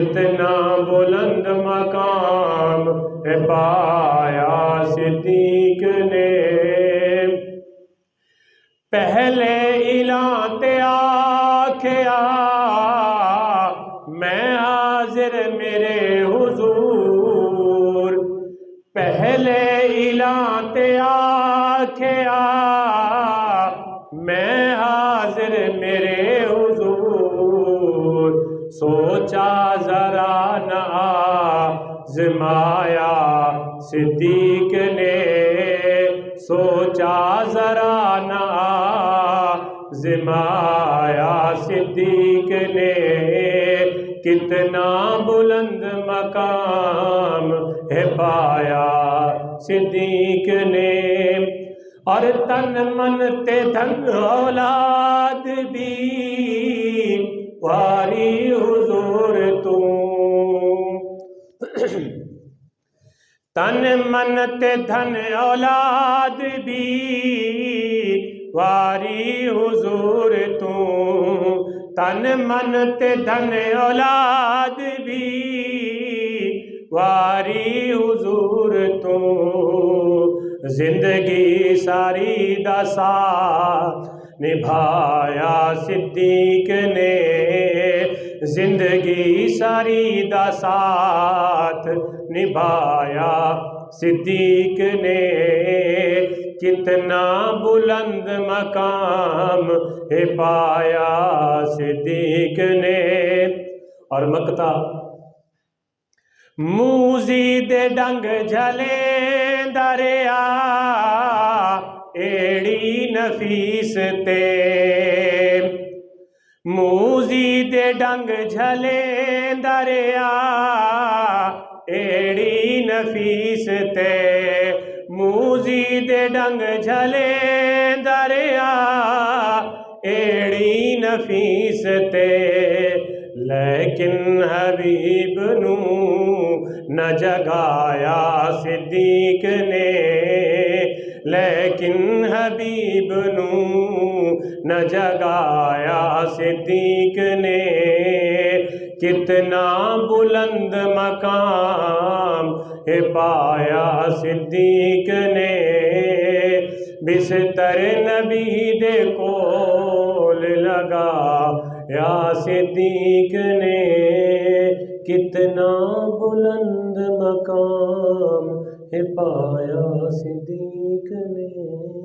इतना बुलंद मकाम है पाया सिद्दीक ने। पहले इलाते आखिया मैं हाजिर मेरे हुजूर। पहले इलाते आखिया मैं हाजिर मेरे हुजूर। सोचा जरा न आज़माया सिद्दीक ने। सोचा जरा न आज़माया सिद्दीक ने। कितना बुलंद मकाम है पाया सिद्दीक ने। और तन मन ते धन औलाद भी वारी हुजूर तू। तन मन ते धन औलाद भी वारी हुजूर तू। तन मन ते धन औलाद भी वारी हुजूर तू। जिंदगी सारी दा साथ निभाया सिद्दीक ने। जिंदगी सारी दा साथ निभाया सिद्दीक ने। कितना बुलंद मकाम है पाया सिद्दीक ने। और मकता मूजी दे डंग झले दरिया एड़ी नफीस ते। मूजी दे डंग झले दरिया एड़ी नफीस ते। मूजी दे डंग झले दरिया एड़ी नफीस ते। लेकिन हबीब नू न जगाया सिद्दीक ने। लेकिन हबीब नू न जगाया सिद्दीक ने। कितना बुलंद मकाम है पाया सिद्दीक ने। बिस्तर नबी दे कोल लगा या सिद्दीक ने। कितना बुलंद मकाम है पाया सिद्दीक ने।